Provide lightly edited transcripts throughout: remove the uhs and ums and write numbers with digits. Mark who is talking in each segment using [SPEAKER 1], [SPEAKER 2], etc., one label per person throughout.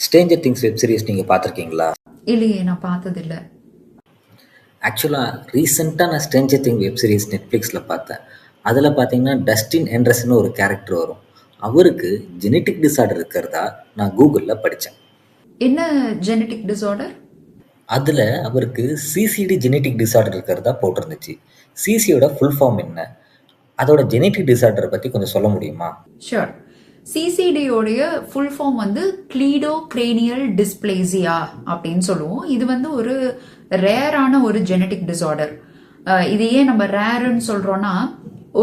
[SPEAKER 1] Stranger things web series நீங்கள் பார்த்துருக்கீங்களா?
[SPEAKER 2] இல்லையே, நான் பார்த்ததில்ல.
[SPEAKER 1] ஆக்சுவலாக ரீசெண்டாக நான் ஸ்ட்ரேஞ்சர் திங் வெப் சீரிஸ் நெட்ஃப்ளிக்ஸில் பார்த்தேன். அதில் பார்த்தீங்கன்னா டஸ்டின் என்ட்ரஸ்னு ஒரு கேரக்டர் வரும். அவருக்கு ஜெனட்டிக் டிஸார்டர் இருக்கிறதா நான் கூகுளில் படித்தேன்.
[SPEAKER 2] என்ன ஜெனடிக் டிஸார்டர்?
[SPEAKER 1] அதில் அவருக்கு சிசிடி ஜெனட்டிக் டிஸார்டர் இருக்கிறதா போட்டிருந்துச்சு. சிசியோட ஃபுல் ஃபார்ம் என்ன, அதோட ஜெனட்டிக் டிஸார்டரை பற்றி கொஞ்சம் சொல்ல முடியுமா?
[SPEAKER 2] ஷூர். சிசிடியோடைய ஃபுல் ஃபார்ம் வந்து கிளீடோ கிரேனியல் டிஸ்பிளேசியா அப்படின்னு சொல்லுவோம். இது வந்து ஒரு ரேரான ஒரு ஜெனட்டிக் டிஸார்டர். இது ஏன் நம்ம ரேருன்னு சொல்றோம்னா,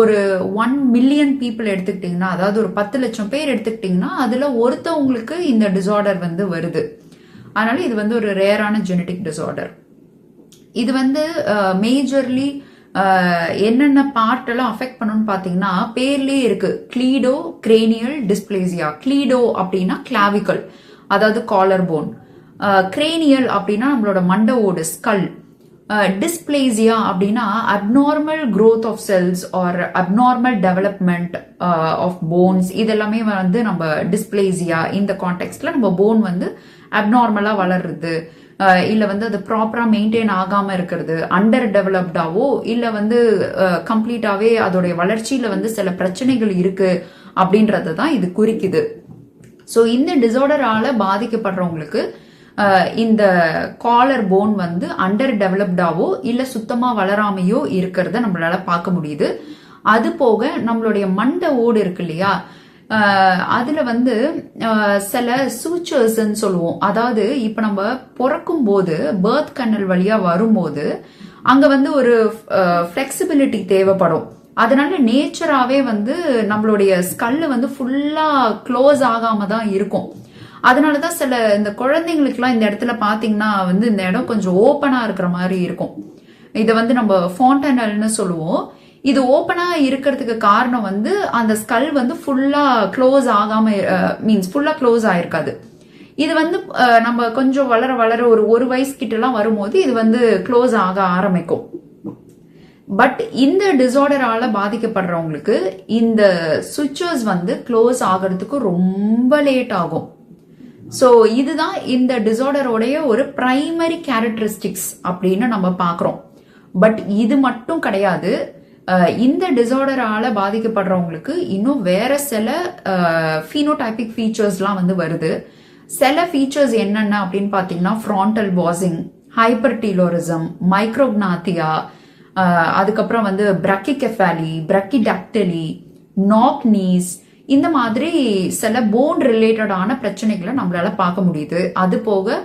[SPEAKER 2] ஒரு 1 மில்லியன் பீப்புள் எடுத்துக்கிட்டிங்கன்னா, அதாவது ஒரு 10 லட்சம் பேர் எடுத்துக்கிட்டிங்கன்னா அதுல ஒருத்தவங்களுக்கு இந்த டிஸார்டர் வந்து வருது. அதனால இது வந்து ஒரு ரேரான ஜெனட்டிக் டிஸார்டர். இது வந்து மேஜர்லி என்னென்ன பார்ட் எல்லாம் அஃபெக்ட் பண்ணுன்னு பாத்தீங்கன்னா பேர்லயே இருக்கு, கிளீடோ கிரேனியல் டிஸ்பிளேசியா. கிளீடோ அப்படின்னா கிளாவிக்கல், அதாவது காலர் போன். கிரேனியல் அப்படின்னா நம்மளோட மண்டை ஓடு, ஸ்கல். டிஸ்பிளேசியா அப்படின்னா abnormal growth of cells or abnormal development of bones. இதெல்லாமே வந்து நம்ம டிஸ்பிளேசியா இந்த கான்டெக்ட்ல நம்ம போன் வந்து அப்நார்மலா வளருது, இல்ல வந்து அது ப்ராப்பரா மெயின்டைன் ஆகாம இருக்கிறது, அண்டர் டெவலப்டாவோ இல்ல வந்து கம்ப்ளீட்டாவே அதோடைய வளர்ச்சியில வந்து சில பிரச்சனைகள் இருக்கு அப்படின்றத தான் இது குறிக்குது. ஸோ இந்த டிசார்டரால பாதிக்கப்படுறவங்களுக்கு இந்த காலர் போன் வந்து அண்டர் டெவலப்டாவோ இல்ல சுத்தமா வளராமையோ இருக்கிறத நம்மளால பார்க்க முடியுது. அது போக நம்மளுடைய மண்டை ஓடு இருக்கு இல்லையா, அதுல வந்து சில சூச்சர்ஸ் சொல்லுவோம். அதாவது இப்ப நம்ம பிறக்கும் போது பர்த் கனல் வழியா வரும்போது அங்க வந்து ஒரு பிளெக்சிபிலிட்டி தேவைப்படும். அதனால நேச்சராவே வந்து நம்மளுடைய ஸ்கல்லு வந்து ஃபுல்லா க்ளோஸ் ஆகாம தான் இருக்கும். அதனாலதான் சில இந்த குழந்தைங்களுக்குலாம் இந்த இடத்துல பாத்தீங்கன்னா வந்து இந்த இடம் கொஞ்சம் ஓப்பனா இருக்கிற மாதிரி இருக்கும். இதை வந்து நம்ம ஃபோண்டனல்னு சொல்லுவோம். இது ஓப்பனா இருக்கிறதுக்கு காரணம் வந்து அந்த ஸ்கல் வந்து ஃபுல்லா க்ளோஸ் ஆகாம, மீன்ஸ் ஃபுல்லா க்ளோஸ் ஆயிருக்காது. இது வந்து நம்ம கொஞ்சம் வளர வளர ஒரு வயசு கிட்ட எல்லாம் வரும்போது இது வந்து க்ளோஸ் ஆக ஆரம்பிக்கும். பட் இந்த டிசார்டரால பாதிக்கப்படுறவங்களுக்கு இந்த சுவிட்சஸ் வந்து க்ளோஸ் ஆகிறதுக்கு ரொம்ப லேட் ஆகும். ஸோ இதுதான் இந்த டிசார்டரோடைய ஒரு பிரைமரி கேரக்டரிஸ்டிக்ஸ் அப்படின்னு நம்ம பார்க்குறோம். பட் இது மட்டும் கிடையாது. இந்த டிசார்டரால பாதிக்கப்படுறவங்களுக்கு இன்னும் வேற சில ஃபீனோடைபிக் ஃபீச்சர்ஸ்லாம் வந்து வருது. சில ஃபீச்சர்ஸ் என்னென்ன அப்படின்னு பார்த்தீங்கன்னா ஃப்ராண்டல் பாசிங், ஹைப்பர்டீலோரிசம், மைக்ரோக்னாத்தியா, அதுக்கப்புறம் வந்து பிரக்கிகெஃபாலி, பிரக்கிடாக்டலி, நாக் நீஸ், இந்த மாதிரி சில போன் ரிலேட்டடான பிரச்சனைகளை நம்மளால பார்க்க முடியுது. அது போக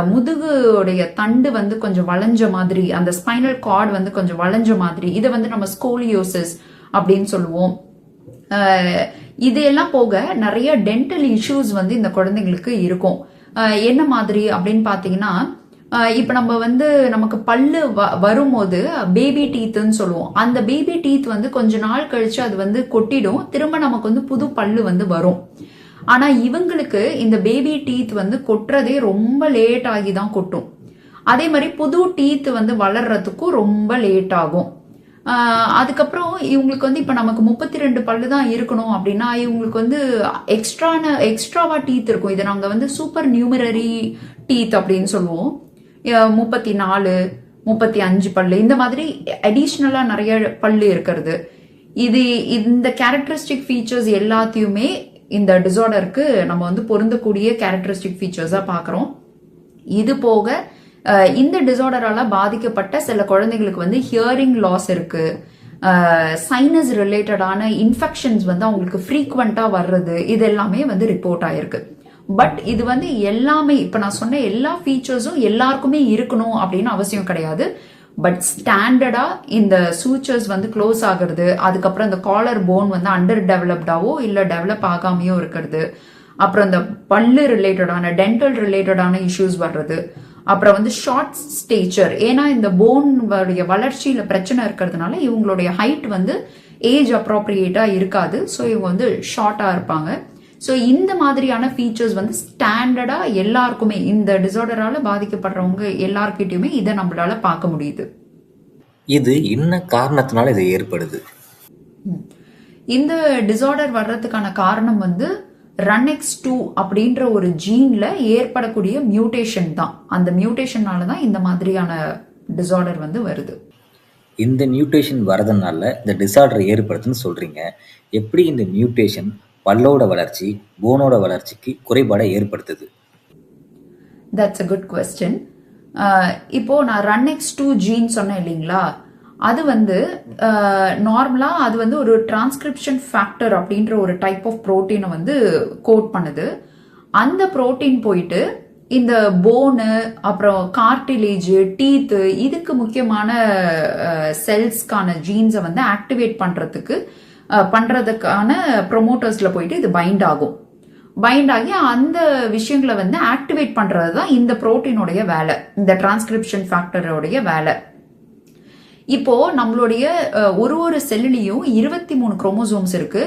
[SPEAKER 2] முதுகுடைய தண்டு வந்து கொஞ்சம் வளைஞ்ச மாதிரி, அந்த ஸ்பைனல் கார்டு வந்து கொஞ்சம் வளைஞ்ச மாதிரி, இதை வந்து நம்ம ஸ்கோலியோசிஸ் அப்படின்னு சொல்லுவோம். இது எல்லாம் போக நிறைய டென்டல் இஷ்யூஸ் வந்து இந்த குழந்தைங்களுக்கு இருக்கும். என்ன மாதிரி அப்படின்னு பாத்தீங்கன்னா, இப்ப நம்ம வந்து நமக்கு பல்லு வரும்போது பேபி டீத்ன்னு சொல்லுவோம். அந்த பேபி டீத் வந்து கொஞ்ச நாள் கழிச்சு அது வந்து கொட்டிடும், திரும்ப நமக்கு வந்து புது பல்லு வந்து வரும். ஆனா இவங்களுக்கு இந்த பேபி டீத் வந்து கொட்டுறதே ரொம்ப லேட் ஆகி தான் கொட்டும். அதே மாதிரி புது டீத் வந்து வளர்றதுக்கும் ரொம்ப லேட் ஆகும். அதுக்கப்புறம் இவங்களுக்கு வந்து இப்ப நமக்கு 32 பல்லு தான் இருக்கணும் அப்படின்னா இவங்களுக்கு வந்து எக்ஸ்ட்ராவா டீத் இருக்கும். இதை நாங்க வந்து சூப்பர் நியூமரரி டீத் அப்படின்னு சொல்லுவோம். 34, 35 பல்லு, இந்த மாதிரி அடிஷ்னலா நிறைய பல்லு இருக்கிறது. இந்த கேரக்டரிஸ்டிக் ஃபீச்சர்ஸ் எல்லாத்தையுமே இந்த டிசார்டருக்கு நம்ம வந்து பொருந்தக்கூடிய கேரக்டரிஸ்டிக் ஃபீச்சர்ஸா பாக்குறோம். இது போக இந்த டிசார்டரால பாதிக்கப்பட்ட சில குழந்தைங்களுக்கு வந்து ஹியரிங் லாஸ் இருக்கு, சைனஸ் ரிலேட்டடான இன்ஃபெக்ஷன்ஸ் வந்து அவங்களுக்கு ஃப்ரீக்வெண்டா வர்றது, இது எல்லாமே வந்து ரிப்போர்ட் ஆயிருக்கு. பட் இது வந்து எல்லாமே இப்ப நான் சொன்ன எல்லா ஃபீச்சர்ஸும் எல்லாருக்குமே இருக்கணும் அப்படின்னு அவசியம் கிடையாது. பட் ஸ்டாண்டர்டா இந்த சூச்சர்ஸ் வந்து க்ளோஸ் ஆகுறது, அதுக்கப்புறம் இந்த காலர் போன் வந்து அண்டர் டெவலப்டாவோ இல்ல டெவலப் ஆகாமையோ இருக்கிறது, அப்புறம் இந்த பல்லு ரிலேட்டடான டென்டல் ரிலேட்டடான இஷ்யூஸ் வர்றது, அப்புறம் வந்து ஷார்ட் ஸ்டேச்சர், ஏன்னா இந்த போன் வளர்ச்சியில பிரச்சனை இருக்கிறதுனால இவங்களுடைய ஹைட் வந்து ஏஜ் அப்ரோப்ரியேட்டா இருக்காது. ஸோ இவங்க வந்து ஷார்ட்டா இருப்பாங்க. ஸோ இந்த மாதிரியான ஃபீச்சர்ஸ் வந்து ஸ்டாண்டர்டா எல்லாருக்குமே, இந்த டிசார்டரால பாதிக்கப்படுறவங்க எல்லார்கிட்டயுமே இதை நம்மளால பார்க்க முடியுது.
[SPEAKER 1] இது என்ன காரணத்தினால இது ஏற்படுது?
[SPEAKER 2] இந்த டிசார்டர் வர்றதுக்கான காரணம் வந்து RUNX2 அப்படின்ற ஒரு ஜீன்ல ஏற்படக்கூடிய மியூட்டேஷன் தான். அந்த மியூட்டேஷனால தான் இந்த மாதிரியான டிசார்டர் வந்து வருது.
[SPEAKER 1] இந்த மியூட்டேஷன் வரதுனால இந்த டிசார்டர் ஏற்படுதுன்னு சொல்கிறீங்க. எப்படி இந்த மியூட்டேஷன் பல்லோட வளர்ச்சி, போனோட வளர்ச்சிக்கு குறைபாடை ஏற்படுத்துது?
[SPEAKER 2] That's a good question. இப்போ நான் RUNX2 ஜீன் சொன்னேன் இல்லைங்களா, அது வந்து நார்மலா அது வந்து ஒரு டிரான்ஸ்கிரிப்ஷன் ஃபேக்டர் அப்படின்ற ஒரு டைப் ஆஃப் புரோட்டீனை வந்து கோட் பண்ணுது. அந்த புரோட்டீன் போயிட்டு இந்த போனு, அப்புறம் கார்டிலேஜ், டீத்து, இதுக்கு முக்கியமான செல்ஸ்க்கான ஜீன்ஸை வந்து ஆக்டிவேட் பண்றதுக்கான ப்ரொமோட்டர்ஸ்ல போயிட்டு இது பைண்ட் ஆகும். பைண்ட் ஆகி அந்த விஷயங்களை வந்து ஆக்டிவேட் பண்றது தான் இந்த புரோட்டீனோடைய வேலை, இந்த டிரான்ஸ்கிரிப்ஷன் ஃபேக்டரோடைய வேலை. இப்போ நம்மளுடைய ஒரு செல்லுலயும் 23 குரோமோசோம்ஸ் இருக்கு.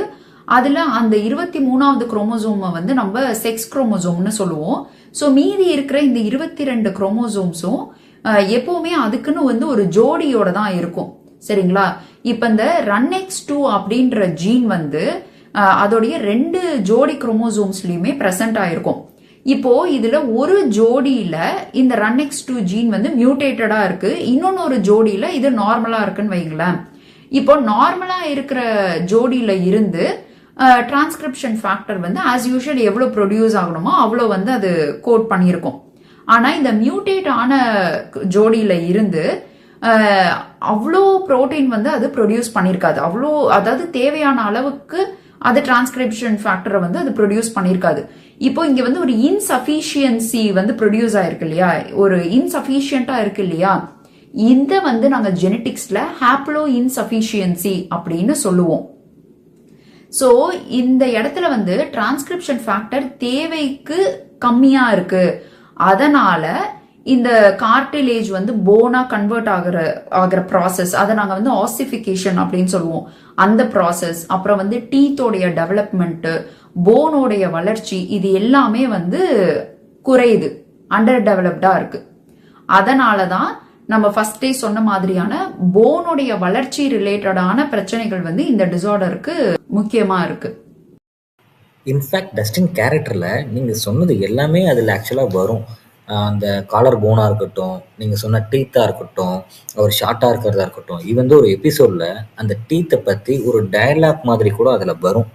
[SPEAKER 2] அதுல அந்த 23வது குரோமோசோமை வந்து நம்ம செக்ஸ் குரோமோசோம்னு சொல்லுவோம். ஸோ மீதி இருக்கிற இந்த 22 குரோமோசோம்ஸும் எப்பவுமே அதுக்குன்னு வந்து ஒரு ஜோடியோட தான் இருக்கும். சரிங்களா? இப்ப இந்த RUNX2 அப்படின்ற ஜீன் வந்து அதோடைய 2 ஜோடி குரோமோசோம்ஸ்லயுமே பிரசன்ட் ஆயிருக்கும். இப்போ இதுல ஒரு ஜோடியில இந்த RUNX2 ஜீன் வந்து மியூட்டேட்டடா இருக்கு, இன்னொன்னு ஜோடியில இது நார்மலா இருக்குன்னு வைங்களேன். இப்போ நார்மலா இருக்கிற ஜோடியில இருந்து டிரான்ஸ்கிரிப்ஷன் ஃபேக்டர் வந்து ஆஸ் யூஷுவல் எவ்வளவு ப்ரொடியூஸ் ஆகணுமோ அவ்வளோ வந்து அது கோட் பண்ணியிருக்கும். ஆனா இந்த மியூட்டேட் ஆன ஜோடியில இருந்து அவ்வளோ புரோட்டீன் வந்து அது ப்ரொடியூஸ் பண்ணியிருக்காது. அவ்வளோ, அதாவது தேவையான அளவுக்கு அது டிரான்ஸ்கிரிப்ஷன் ஃபேக்டரை வந்து அது ப்ரொடியூஸ் பண்ணியிருக்காது. இப்போ இங்க வந்து ஒரு இன்சஃபிஷியன்சி வந்து ப்ரொடியூஸ் ஆயிருக்கு இல்லையா, ஒரு இன்சஃபிஷியண்டா இருக்கு இல்லையா, இந்த வந்து நாங்க ஜெனட்டிக்ஸ்ல ஹாப்ளோ இன்சஃபிஷியன்சி அப்படின்னு சொல்லுவோம். சோ இந்த இடத்துல வந்து டிரான்ஸ்கிரிப்ஷன் ஃபேக்டர் தேவைக்கு கம்மியா இருக்கு. அதனால இந்த கார்டிலேஜ் வந்து போனா கன்வெர்ட் ஆகிற ப்ராசஸ், அதை நாங்க வந்து ஆசிஃபிகேஷன் அப்படின்னு சொல்லுவோம். அந்த ப்ராசஸ், அப்புறம் வந்து டீத்தோடைய டெவலப்மெண்ட், போனோடைய வளர்ச்சி, இது எல்லாமே வந்து குறையுது, அண்டர் டெவலப்டா இருக்கு. அதனாலதான் நம்ம ஃபர்ஸ்டே சொன்ன மாதிரியான போனுடைய வளர்ச்சி ரிலேட்டடான பிரச்சனைகள் வந்து இந்த டிசார்டருக்கு முக்கியமா இருக்கு.
[SPEAKER 1] இன்ஃபேக்ட் டஸ்டின் கேரக்டரில் நீங்கள் சொன்னது எல்லாமே அதில் ஆக்சுவலாக வரும். அந்த காலர் போனாக இருக்கட்டும், நீங்கள் சொன்ன டீத்தாக இருக்கட்டும், அவர் ஷார்ட்டாக இருக்கிறதா இருக்கட்டும், இது வந்து ஒரு எபிசோடில் அந்த டீத்தை பற்றி ஒரு டயலாக் மாதிரி கூட அதில் வரும்.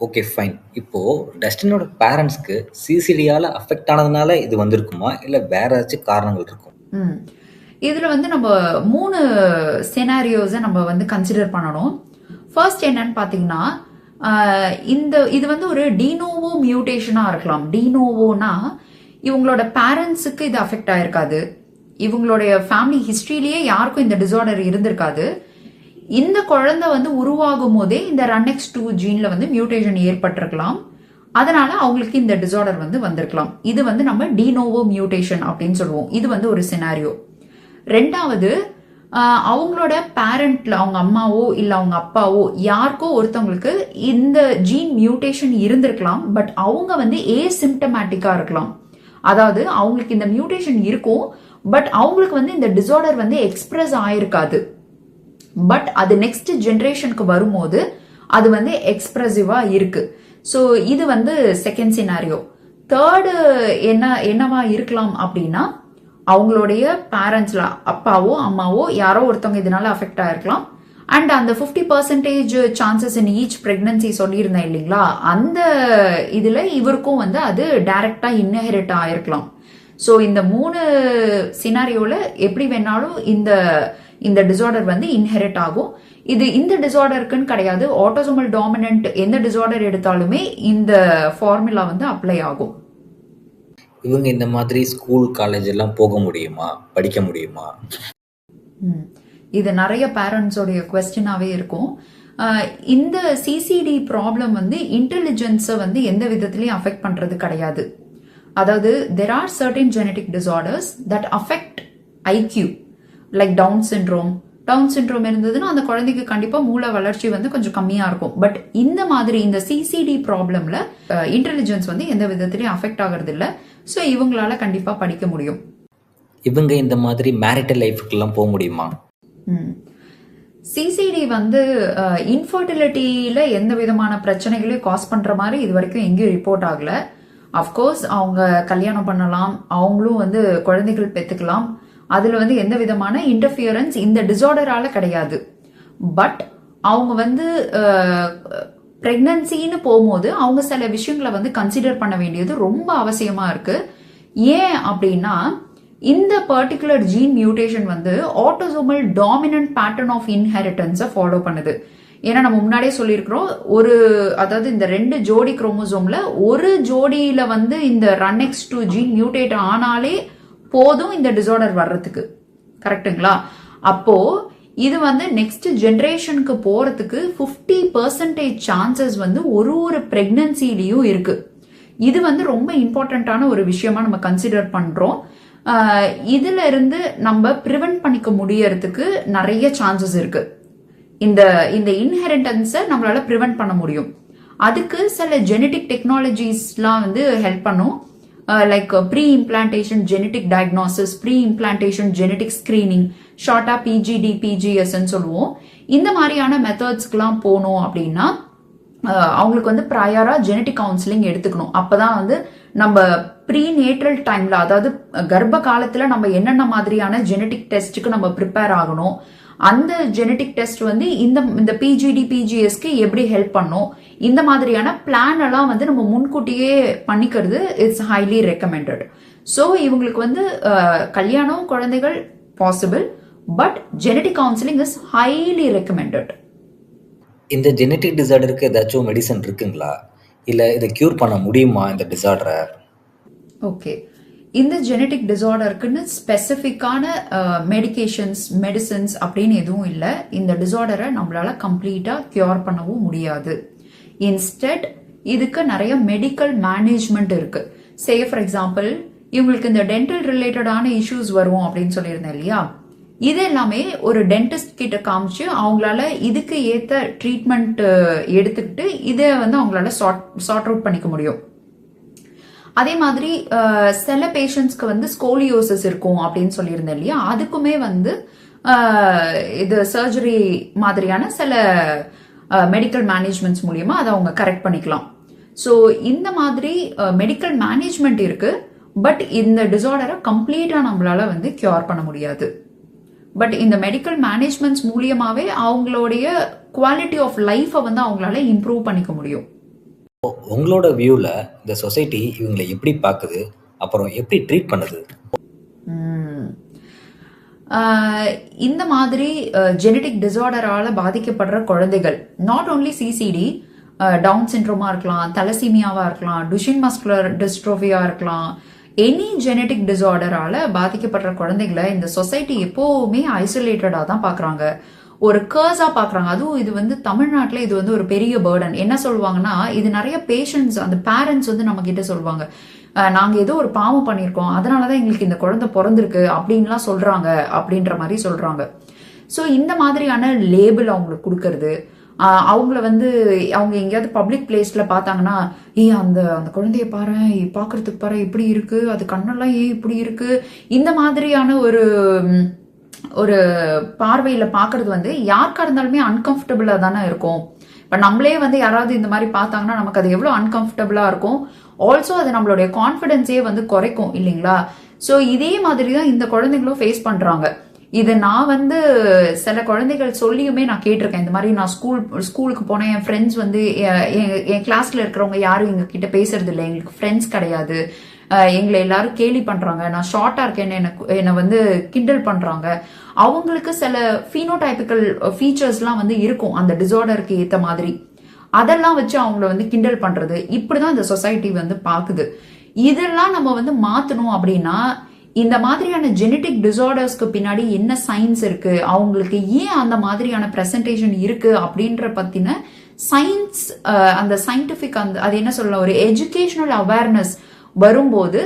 [SPEAKER 1] Okay fine. இப்போது டஸ்டினோட பேரண்ட்ஸ்க்கு சிசிலியால் அஃபெக்ட் ஆனதுனால இது வந்திருக்குமா, இல்லை வேற ஏதாச்சும் காரணங்கள் இருக்கும்?
[SPEAKER 2] இதுல வந்து நம்ம 3 சினாரியோஸை நம்ம வந்து கன்சிடர் பண்ணணும். ஃபர்ஸ்ட் என்னன்னு பாத்தீங்கன்னா, இது வந்து ஒரு டினோவோ மியூட்டேஷனா இருக்கலாம். டினோவோனா இவங்களோட பேரண்ட்ஸுக்கு இது அஃபெக்ட் ஆயிருக்காது, இவங்களுடைய ஃபேமிலி ஹிஸ்டரியிலேயே யாருக்கும் இந்த டிசார்டர் இருந்திருக்காது. இந்த குழந்தை வந்து உருவாகும் போதே இந்த RUNX2 ஜீன்ல வந்து மியூட்டேஷன் ஏற்பட்டிருக்கலாம். அதனால அவங்களுக்கு இந்த டிசார்டர் வந்து வந்திருக்கலாம். இது வந்து நம்ம டினோவோ மியூட்டேஷன் அப்படின்னு சொல்லுவோம். இது வந்து ஒரு சினாரியோ. ரெண்டாவது, அவங்களோட பேரண்ட்ல அவங்க அம்மாவோ இல்ல அவங்க அப்பாவோ யாருக்கோ ஒருத்தவங்களுக்கு இந்த ஜீன் மியூட்டேஷன் இருந்திருக்கலாம். பட் அவங்க வந்து ஏசிம்டமேட்டிக்கா இருக்கலாம். அதாவது அவங்களுக்கு இந்த மியூட்டேஷன் இருக்கும், பட் அவங்களுக்கு வந்து இந்த டிசார்டர் வந்து எக்ஸ்பிரஸ் ஆயிருக்காது. பட் அது நெக்ஸ்ட் ஜெனரேஷனுக்கு வரும்போது அது வந்து எக்ஸ்பிரசிவா இருக்கு. ஸோ இது வந்து செகண்ட் சினாரியோ. தேர்டு என்னவா இருக்கலாம் அப்படின்னா, அவங்களுடைய பேரண்ட்ஸ்ல அப்பாவோ அம்மாவோ யாரோ ஒருத்தவங்க இதனால அஃபெக்ட் ஆயிருக்கலாம். அண்ட் அந்த 50% சான்சஸ் இன் ஈச் பிரெக்னன்சி சொல்லியிருந்தேன் இல்லைங்களா, அந்த இதுல இவருக்கும் வந்து அது டைரக்டா இன்ஹெரிட் ஆயிருக்கலாம். ஸோ இந்த 3 சினாரியோல எப்படி வேணாலும் இந்த டிசார்டர் வந்து இன்ஹெரிட் ஆகும். இது இந்த டிசார்டருக்குன்னு கிடையாது, ஆட்டோசோமல் டாமினன்ட் எந்த டிசார்டர் எடுத்தாலுமே இந்த ஃபார்முலா வந்து அப்ளை ஆகும்.
[SPEAKER 1] இவங்க இந்த மாதிரி ஸ்கூல் காலேஜ் எல்லாம் போக முடியுமா, படிக்க முடியுமா?
[SPEAKER 2] இது நிறைய பேரண்ட்ஸோடைய கொஸ்டினாவே இருக்கும். இந்த சிசிடி ப்ராப்ளம் வந்து இன்டெலிஜென்ஸை வந்து எந்த விதத்திலையும் அஃபெக்ட் பண்றது கிடையாது. அதாவது there are certain genetic disorders that affect IQ, like Down syndrome. Down syndrome இருந்ததுன்னா அந்த குழந்தைக்கு கண்டிப்பா மூளை வளர்ச்சி வந்து கொஞ்சம் கம்மியா இருக்கும். பட் இந்த மாதிரி இந்த சிசிடி ப்ராப்ளம்ல இன்டெலிஜென்ஸ் வந்து எந்த விதத்திலையும் அஃபெக்ட் ஆகிறது இல்லை. ஸோ இவங்களால கண்டிப்பா படிக்க முடியும்.
[SPEAKER 1] இவங்க இந்த மாதிரி மேரிட்டல் லைஃப்க்கு எல்லாம் போக முடியுமா?
[SPEAKER 2] சிசிடி வந்து இன்ஃபர்டிலிட்டியில எந்த விதமான பிரச்சனைகளையும் காஸ் பண்ற மாதிரி இது வரைக்கும் எங்கேயும் ரிப்போர்ட் ஆகல. அஃப்கோர்ஸ் அவங்க கல்யாணம் பண்ணலாம், அவங்களும் வந்து குழந்தைகள் பெத்துக்கலாம், அதுல வந்து எந்த விதமான இன்டர்ஃபியரன்ஸ் இந்த டிசார்டரால கிடையாது. பட் அவங்க வந்து பிரெக்னன்சின்னு போகும்போது அவங்க சில விஷயங்களை வந்து கன்சிடர் பண்ண வேண்டியது ரொம்ப அவசியமா இருக்கு. ஏன் அப்படின்னா இந்த பர்டிகுலர் ஜீன் மியூட்டேஷன் வந்து ஆட்டோசோமல் டாமினன்ட் பேட்டர்ன் ஆஃப் இன்ஹெரிட்டன்ஸை ஃபாலோ பண்ணுது. ஏன்னா நம்ம முன்னாடியே சொல்லியிருக்கிறோம், அதாவது இந்த 2 ஜோடி குரோமோசோம்ல ஒரு ஜோடியில வந்து இந்த RUNX2 ஜீன் மியூட்டேட் ஆனாலே போதும் இந்த டிசார்டர் வர்றதுக்கு. கரெக்டுங்களா? அப்போ இது வந்து நெக்ஸ்ட் ஜெனரேஷனுக்கு போறதுக்கு 50% சான்சஸ் வந்து ஒரு பிரெக்னன்சிலையும் இருக்கு. இது வந்து ரொம்ப இம்பார்ட்டன்டான ஒரு விஷயமா நம்ம கன்சிடர் பண்றோம். இதுல இருந்து நம்ம ப்ரிவென்ட் பண்ணிக்க முடியறதுக்கு நிறைய சான்சஸ் இருக்கு. இந்த இன்ஹெரிட்டன்ஸை நம்மளால ப்ரிவென்ட் பண்ண முடியும். அதுக்கு சில ஜெனட்டிக் டெக்னாலஜிஸ்லாம் வந்து ஹெல்ப் பண்ணும். Like pre implantation genetic diagnosis, pre implantation genetic screening, ஷார்ட்டா PGD PGS சொல்லுவோம். இந்த மாதிரியான மெத்தட்ஸ்க்குலாம் போனோம் அப்படின்னா அவங்களுக்கு வந்து ப்ரையரா ஜெனட்டிக் கவுன்சிலிங் எடுத்துக்கணும். அப்பதான் வந்து நம்ம ப்ரீநேட்டல் டைம்ல, அதாவது கர்ப்ப காலத்துல நம்ம என்னென்ன மாதிரியான ஜெனட்டிக் டெஸ்ட்டுக்கு நம்ம ப்ரிப்பேர் ஆகணும், அந்த ஜெனட்டிக் டெஸ்ட் வந்து இந்த PGD PGSக்கு எப்படி ஹெல்ப் பண்ணும், இந்த மாதிரியான பிளான் எல்லாம் வந்து நம்ம முன்கூட்டியே பண்ணிக்கிறது இட்ஸ் ஹைலி ரெக்கமெண்டட். ஸோ இவங்களுக்கு வந்து கல்யாணம், குழந்தைகள் possible, but genetic counselling is highly recommended.
[SPEAKER 1] இந்த ஜெனட்டிக் டிசார்டருக்கு ஏதாச்சும் மெடிசன் இருக்குங்களா, இல்லை இதை க்யூர் பண்ண முடியுமா இந்த டிசார்டரை?
[SPEAKER 2] ஓகே, இந்த ஜெனட்டிக் டிசார்டருக்குன்னு ஸ்பெசிஃபிக்கான மெடிசின்ஸ் அப்படின்னு எதுவும் இல்லை. இந்த டிசார்டரை நம்மளால கம்ப்ளீட்டா கியூர் பண்ணவும் முடியாது. இன்ஸ்டெட் இதுக்கு நிறைய மெடிக்கல் மேனேஜ்மெண்ட் இருக்கு. சே ஃபார் எக்ஸாம்பிள், இவங்களுக்கு இந்த டென்டல் ரிலேட்டடான இஷ்யூஸ் வரும் அப்படின்னு சொல்லியிருந்தேன் இல்லையா, இது எல்லாமே ஒரு டென்டிஸ்ட் கிட்ட காமிச்சு அவங்களால இதுக்கு ஏத்த ட்ரீட்மெண்ட் எடுத்துக்கிட்டு இதை வந்து அவங்களால சார்ட் அவுட் பண்ணிக்க முடியும். அதே மாதிரி சில பேஷண்ட்ஸ்க்கு வந்து ஸ்கோலியோசிஸ் இருக்கும் அப்படின்னு சொல்லியிருந்தேன் இல்லையா, அதுக்குமே வந்து இது சர்ஜரி மாதிரியான சில மெடிக்கல் மேனேஜ்மெண்ட்ஸ் மூலியமா அதை அவங்க கரெக்ட் பண்ணிக்கலாம். ஸோ இந்த மாதிரி மெடிக்கல் மேனேஜ்மெண்ட் இருக்கு. பட் இந்த டிசார்டரை கம்ப்ளீட்டா நம்மளால வந்து கியூர் பண்ண முடியாது. பட் இந்த மெடிக்கல் மேனேஜ்மெண்ட்ஸ் மூலியமாவே அவங்களுடைய குவாலிட்டி ஆஃப் லைஃபை வந்து அவங்களால இம்ப்ரூவ் பண்ணிக்க முடியும்.
[SPEAKER 1] உங்களோட வியூவில் இந்த சொசைட்டி இவங்களை எப்படி பார்க்குது, அப்புறம் எப்படி ட்ரீட் பண்ணுது?
[SPEAKER 2] இந்த மாதிரி ஜெனட்டிக் டிசார்டரால பாதிக்கப்படுற குழந்தைகள், நாட் ஓன்லி சிசிடி, டவுன் சிண்ட்ரோமா இருக்கலாம், தலசீமியாவா இருக்கலாம், டுஷின் மஸ்குலர் டிஸ்ட்ரோஃபியா இருக்கலாம், எனி ஜெனட்டிக் டிசார்டரால பாதிக்கப்படுற குழந்தைகளை இந்த சொசைட்டி எப்பவுமே ஐசோலேட்டடா தான் பாக்குறாங்க, ஒரு கர்ஸா பாக்குறாங்க. அதுவும் இது வந்து தமிழ்நாட்டுல இது வந்து ஒரு பெரிய பேர்டன். என்ன சொல்லுவாங்கன்னா, இது நிறைய பேஷண்ட்ஸ், அந்த பேரண்ட்ஸ் வந்து நம்ம கிட்ட சொல்லுவாங்க, நாங்க ஏதோ ஒரு பாவம் பண்ணிருக்கோம், அதனாலதான் எங்களுக்கு இந்த குழந்தை பிறந்திருக்கு அப்படின்லாம் சொல்றாங்க அப்படின்ற மாதிரி சொல்றாங்க. ஸோ இந்த மாதிரியான லேபிள் அவங்களுக்கு கொடுக்கறது, அவங்கள வந்து அவங்க எங்கேயாவது பப்ளிக் பிளேஸ்ல பார்த்தாங்கன்னா, அந்த அந்த குழந்தைய பாரு, பாக்குறதுக்கு பாரு இப்படி இருக்கு, அது கண்ணெல்லாம் இப்படி இருக்கு, இந்த மாதிரியான ஒரு பார்வையில பாக்குறது வந்து யாருக்கா இருந்தாலுமே அன்கம்ஃபர்டபுளா தானே இருக்கும். இப்ப நம்மளே வந்து யாராவது இந்த மாதிரி பார்த்தாங்கன்னா நமக்கு அது எவ்வளவு அன்கம்ஃபர்டபுளா இருக்கும். ஆல்சோ அது நம்மளுடைய கான்பிடன்ஸே வந்து குறைக்கும் இல்லைங்களா. சோ இதே மாதிரி தான் இந்த குழந்தைங்களும் ஃபேஸ் பண்றாங்க. இது நான் வந்து சில குழந்தைகள் சொல்லியுமே நான் கேட்டிருக்கேன். இந்த மாதிரி நான் ஸ்கூலுக்கு போனேன், என் ஃப்ரெண்ட்ஸ் வந்து என் கிளாஸ்ல இருக்கிறவங்க யாரும் எங்க கிட்ட பேசுறது இல்லை, எங்களுக்கு ஃப்ரெண்ட்ஸ் கிடையாது, எங்களை எல்லாரும் கேலி பண்றாங்க, நான் ஷார்ட்டா இருக்கேன்னு என்னை வந்து கிண்டல் பண்றாங்க. அவங்களுக்கு சில ஃபீனோடைபிக்கல் ஃபீச்சர்ஸ்லாம் வந்து இருக்கும் அந்த டிசார்டருக்கு ஏத்த மாதிரி, அதெல்லாம் வச்சு அவங்கள வந்து கிண்டல் பண்றது, இப்படிதான் இந்த சொசைட்டி வந்து பாக்குது. இதெல்லாம் நம்ம வந்து மாத்தணும் அப்படின்னா இந்த மாதிரியான ஜெனட்டிக் டிசார்டர்ஸ்க்கு பின்னாடி என்ன சயின்ஸ் இருக்கு, அவங்களுக்கு ஏன் அந்த மாதிரியான பிரசன்டேஷன் இருக்கு அப்படின்ற பத்தின சயின்ஸ், அந்த சயின்டிபிக், அது என்ன சொல்லலாம், ஒரு எஜுகேஷனல் அவேர்னஸ் வரும்போது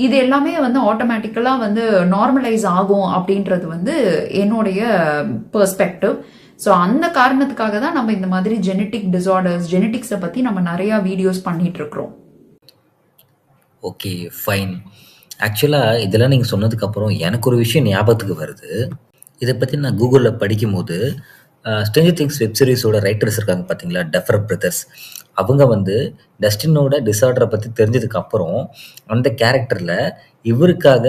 [SPEAKER 2] இது எல்லாமே வந்து ஆட்டோமேட்டிக்கலா வந்து நார்மலைஸ் ஆகும் அப்படின்றது வந்து என்னுடைய பெர்ஸ்பெக்டிவ். ஸோ அந்த காரணத்துக்காக தான் நம்ம இந்த மாதிரி ஜெனட்டிக் டிசார்டர்ஸ், ஜெனட்டிக்ஸை பத்தி நம்ம நிறைய வீடியோஸ் பண்ணிட்டு இருக்கிறோம்.
[SPEAKER 1] Okay, fine. ஆக்சுவலாக இதெல்லாம் நீங்கள் சொன்னதுக்கப்புறம் எனக்கு ஒரு விஷயம் ஞாபகத்துக்கு வருது. இதை பற்றி நான் கூகுளில் படிக்கும்போது ஸ்ட்ரேஞ்சர் திங்ஸ் வெப் சீரிஸோட ரைட்டர்ஸ் இருக்காங்க பார்த்தீங்களா, டஃபர் பிரதர்ஸ். அவங்க வந்து டஸ்டினோட டிஸார்டரை பற்றி தெரிஞ்சதுக்கு அப்புறம் அந்த கேரக்டரில் இவருக்காக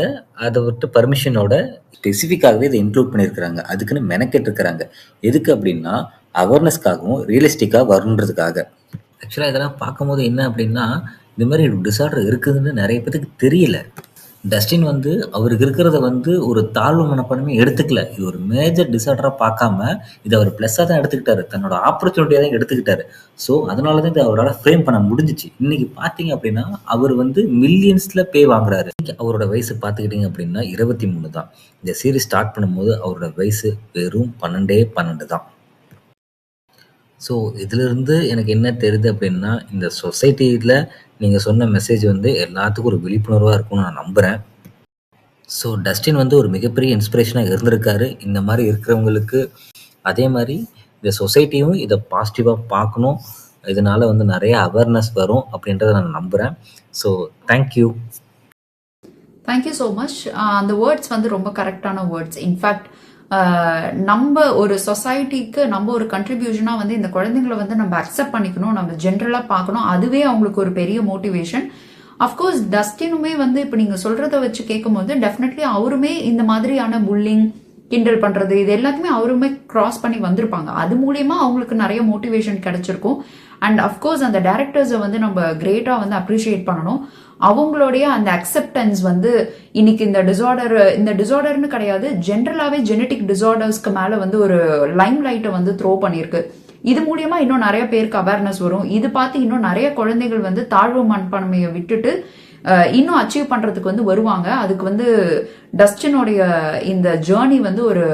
[SPEAKER 1] அதை விட்டு பர்மிஷனோட ஸ்பெசிஃபிக்காகவே இதை இன்க்ளூட் பண்ணியிருக்கிறாங்க. அதுக்குன்னு மெனக்கெட்டு இருக்கிறாங்க. எதுக்கு அப்படின்னா அவேர்னஸ்க்காகவும் ரியலிஸ்டிக்காக வரணுன்றதுக்காக. ஆக்சுவலாக இதெல்லாம் பார்க்கும்போது என்ன அப்படின்னா, இந்த மாதிரி டிஸார்டர் இருக்குதுன்னு நிறைய பேத்துக்கு தெரியல. டஸ்டின் வந்து அவருக்கு இருக்கிறத வந்து ஒரு தாழ்வு மனப்பான்மையை எடுத்துக்கல. இது ஒரு மேஜர் டிஸார்டராக பார்க்காம இதை அவர் ப்ளஸ்ஸாக தான் எடுத்துக்கிட்டாரு. தன்னோட ஆப்பர்ச்சுனிட்டியாக தான் எடுத்துக்கிட்டாரு. ஸோ அதனால தான் இதை அவரால் ஃப்ரேம் பண்ண முடிஞ்சிச்சு. இன்னைக்கு பார்த்தீங்க அப்படின்னா அவர் வந்து மில்லியன்ஸில் பே வாங்குறாரு. இன்னைக்கு அவரோட வயசு பார்த்துக்கிட்டிங்க அப்படின்னா 23 தான். இந்த சீரிஸ் ஸ்டார்ட் பண்ணும்போது அவரோட வயசு வெறும் 12 தான். ஸோ இதிலிருந்து எனக்கு என்ன தெரியுது அப்படின்னா, இந்த சொசைட்டியில் நீங்கள் சொன்ன மெசேஜ் வந்து எல்லாத்துக்கும் ஒரு விழிப்புணர்வாக இருக்கும்னு நான் நம்புகிறேன். ஸோ டஸ்டின் வந்து ஒரு மிகப்பெரிய இன்ஸ்பிரேஷனாக இருந்திருக்காரு இந்த மாதிரி இருக்கிறவங்களுக்கு. அதே மாதிரி இந்த சொசைட்டியும் இதை பாசிட்டிவாக பார்க்கணும். இதனால வந்து நிறைய அவேர்னஸ் வரும் அப்படின்றத நான் நம்புகிறேன். So thank you.
[SPEAKER 2] Thank you so much. அந்த வேர்ட்ஸ் வந்து ரொம்ப கரெக்டான வேர்ட்ஸ். இன்ஃபேக்ட் நம்ம ஒரு சொசைட்டிக்கு நம்ம ஒரு கண்ட்ரிபியூஷனா வந்து இந்த குழந்தைங்களை வந்து நம்ம அக்செப்ட் பண்ணிக்கணும், நம்ம ஜென்ரலா பார்க்கணும். அதுவே அவங்களுக்கு ஒரு பெரிய மோட்டிவேஷன். அஃப்கோர்ஸ் டஸ்டினுமே வந்து இப்ப நீங்க சொல்றத வச்சு கேட்கும் போது டெஃபினெட்லி அவருமே இந்த மாதிரியான புல்லிங், கிண்டல் பண்றது இது எல்லாத்தையுமே அவருமே கிராஸ் பண்ணி வந்திருப்பாங்க. அது மூலியமா அவங்களுக்கு நிறைய மோட்டிவேஷன் கிடைச்சிருக்கும். அண்ட் அஃப்கோர்ஸ் அந்த டேரக்டர்ஸை வந்து நம்ம கிரேட்டா வந்து அப்ரிஷியேட் பண்ணணும். அவங்களுடைய அந்த அக்செப்டன்ஸ் வந்து இன்னைக்கு இந்த டிசார்டர்னு கிடையாது, ஜென்ரலாவே ஜெனட்டிக் டிசார்டர்ஸ்க்கு மேல வந்து ஒரு லைம் லைட்டை வந்து த்ரோ பண்ணிருக்கு. இது மூலியமா இன்னும் நிறைய பேருக்கு அவேர்னஸ் வரும். இது பார்த்து இன்னும் நிறைய குழந்தைகள் வந்து தாழ்வு மனப்பான்மையை விட்டுட்டு இன்னும் அச்சீவ் பண்றதுக்கு வந்து வருவாங்க. அதுக்கு வந்து டஸ்டினுடைய இந்த ஜேர்னி வந்து ஒரு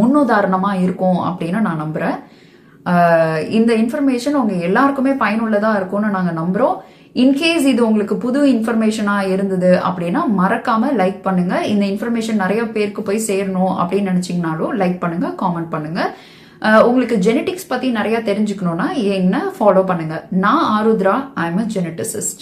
[SPEAKER 2] முன்னுதாரணமா இருக்கும் அப்படின்னு நான் நம்புறேன். இந்த இன்ஃபர்மேஷன் உங்க எல்லாருக்குமே பயனுள்ளதா இருக்கும்னு நாங்க நம்புறோம். இன்கேஸ் இது உங்களுக்கு புது இன்ஃபர்மேஷனா இருந்தது அப்படின்னா மறக்காம லைக் பண்ணுங்க. இந்த இன்ஃபர்மேஷன் நிறைய பேருக்கு போய் சேரணும் அப்படின்னு நினைச்சீங்கனாலும் லைக் பண்ணுங்க, காமெண்ட் பண்ணுங்க. உங்களுக்கு ஜெனட்டிக்ஸ் பத்தி நிறைய தெரிஞ்சுக்கணும்னா என்ன ஃபாலோ பண்ணுங்க. நான் Arudra, I am a geneticist.